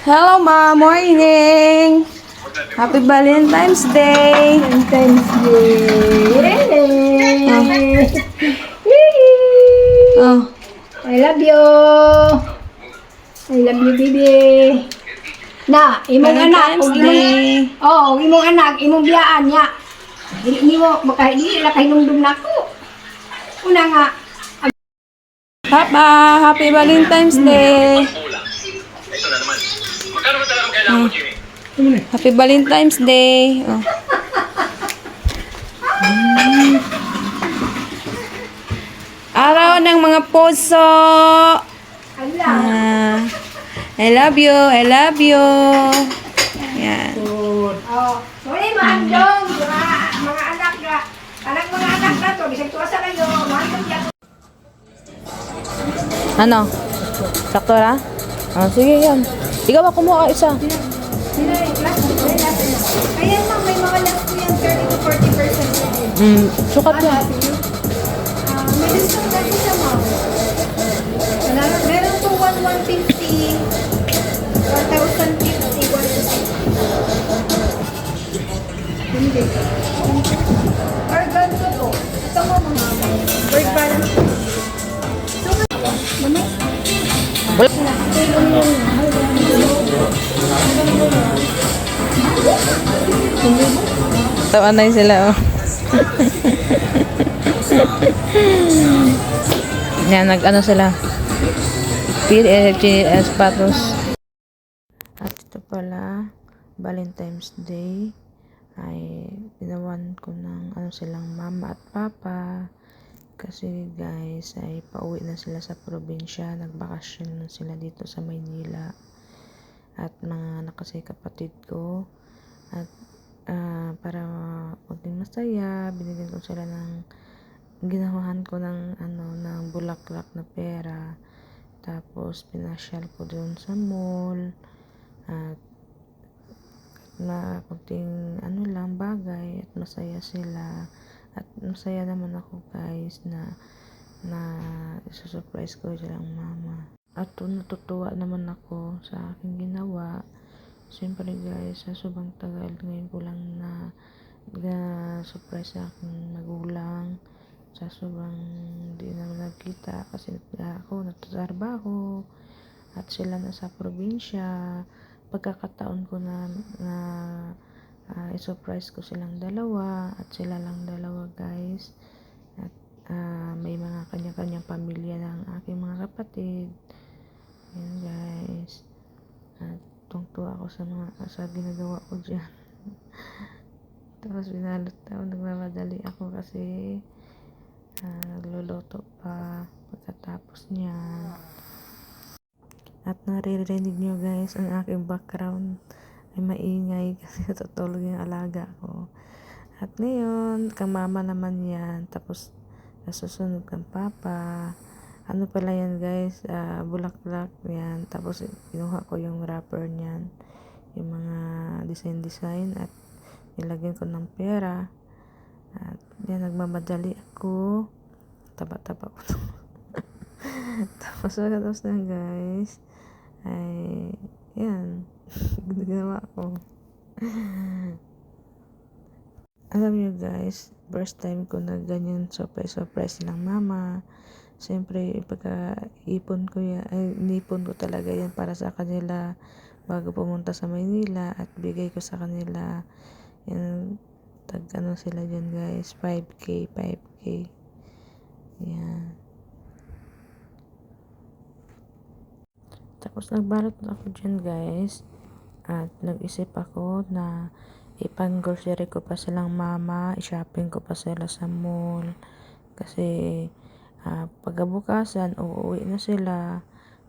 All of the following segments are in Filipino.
Hello, Ma. Morning. Happy Valentine's Day. Valentine's Day. Oh, I love you. I love you, baby. Na, imong anak, Valentine's og imong Day. oh, og imong anak, imong biyaan niya. Dili nimo makahili la kahinumdum nako. Una nga, Papa, Happy Valentine's Day. Oh, Happy Valentine's Day. Oh. Araw ng mga puso. ala. Ah, I love you. I love you. Yan. Oh, sorry maandong mga anak ga. Anak mga anak na to, bisag tuwa sa kayo, maandong ya. Ano? Sakto na? Oh, sige yan. Ikaw ba kumuha isa? Sila yung plastic, may natin na. Ayan lang, may mga left ko yan, 30 to 40%. Sukat yan. May discount kasi siya, ma'am. Meron po 1,150, 1,050, 1,050. Hindi. Or ganito to. Ito mo mga work balance. So, mamay. Tawanay sila, oh. Yan, nag-ano sila. PLG Espatos. At ito pala, Valentine's Day ay ginawan ko ng ano silang mama at papa. Kasi guys, ay pauwi na sila sa probinsya. Nagbakasyon na sila dito sa Maynila. At mga anak kasi kapatid ko. At para maging masaya, binigyan ko sila ng ginawahan ko ng ng bulaklak na pera. Tapos pinasyal ko doon sa mall. At na kunting lang bagay at masaya sila. At masaya naman ako guys na isusurprise ko silang mama. At natutuwa naman ako sa aking ginawa. Siyempre guys, sa sobrang tagal ngayon ko lang na surprise sa aking magulang. Sa sobrang di naman nagkita kasi ako nagtatrabaho at sila nasa probinsya. Pagkakataon ko na i-surprise ko silang dalawa at sila lang dalawa guys. At may mga kanya-kanyang pamilya ng aking mga kapatid. Yan guys. At tungtuwa ako sa ginagawa ko dyan. Tapos binalot ako, nagmamadali ako kasi nagluluto pa pagkatapos niya. At naririnig nyo guys, ang aking background ay maingay kasi natutulog yung alaga ko. At ngayon, kang mama naman yan. Tapos, nasusunod kang papa. Ano pala yan guys? Bulaklak yan. Tapos, kinuha ko yung wrapper niyan. Yung mga design at nilagyan ko ng pera. At yan, nagmamadali ako. Taba-taba ko to. Tapos na guys. Ay, yan. Ginawa ko. Alam nyo guys, first time ko na ganyan surprise ng mama. Siyempre, pagka-ipon ko yan, inipon ko talaga yan para sa kanila bago pumunta sa Maynila at bigay ko sa kanila. Yan, tag-ano sila dyan guys, 5K. Yan. Tapos nagbalot na ako dyan guys. At nag-isip ako na ipang-grocery ko pa silang mama, i-shopping ko pa sila sa mall. Kasi pagkabukasan, uuwi na sila.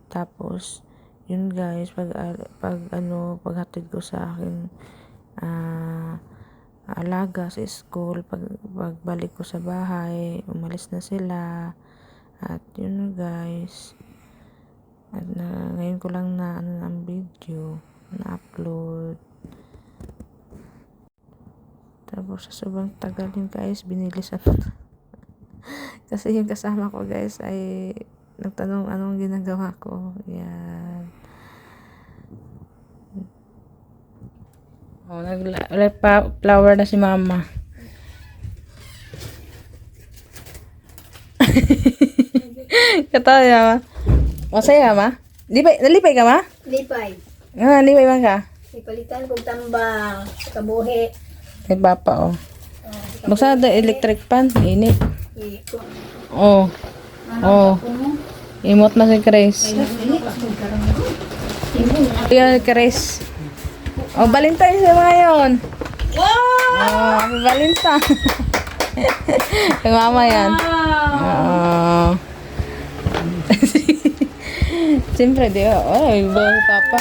Tapos, yun guys, paghatid ko sa akin alaga sa school, pagbalik ko sa bahay, umalis na sila. At yun guys. At ngayon ko lang na ang video na-upload. Tapos sa sobrang tagal yun guys, binilisan kasi yung kasama ko guys ay nagtanong anong ginagawa ko. Yan. Oh, flower na si mama. Katawa ma. Masaya ma? Nalipay ka ma? Lipay. Ah, nalipay man ka? Ipalitan kong tambang. Kabuhi. Kay papa oh. Buksan na electric fan, init. Iko. Oh. Oh. Imot na si Chris. Yan, Chris. Oh, Valentine's na ngayon. Wow! Oh, happy Valentine. Kay mama yan. Oh. Siyempre, di ba? Oh, iba papa.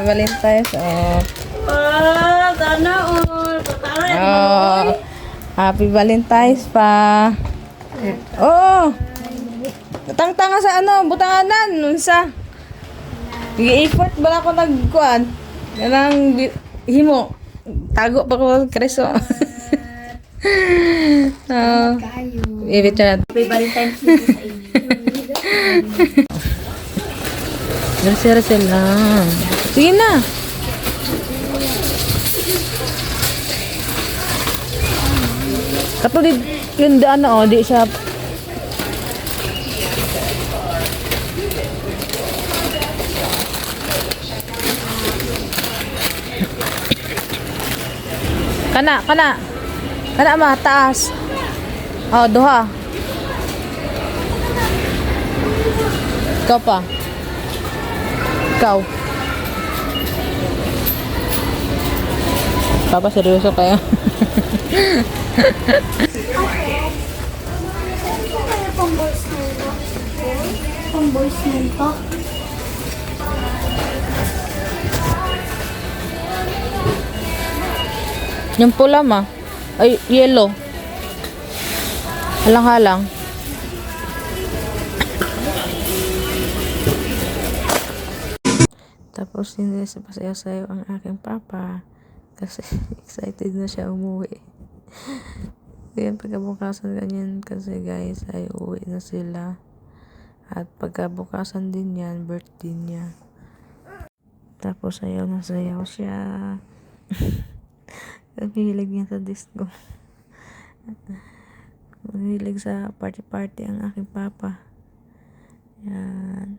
Valentine's. Oh. Sana all. Oh. Happy Valentine's pa. Oh. Tangtanga sa ano, butanganan. Unsa? Gi-effort ba ako nagkuan? Ganang himo. Tago pa ko kreso. Oh. Kayo. Ibig na. Happy Valentine's Day sa inyo. Resel lang. Sige na. Katulid yung daan na di siya. Kana ma, taas. Oh, duha. Ikaw pa. Ikaw. Papa, seryoso kaya? Pang-boys nito. Yung pula ma. Ay, yellow. Halang-halang. Tapos hindi sa pasayaw-sayaw ang aking papa. Kasi excited na siya umuwi. Kaya pagkabukasan ganyan kasi guys ay uwi na sila. At pagkabukasan din yan, birthday niya. Tapos sayaw na sayaw siya. Mahilig niya sa disco. Mahilig sa party-party ang aking papa. Yan.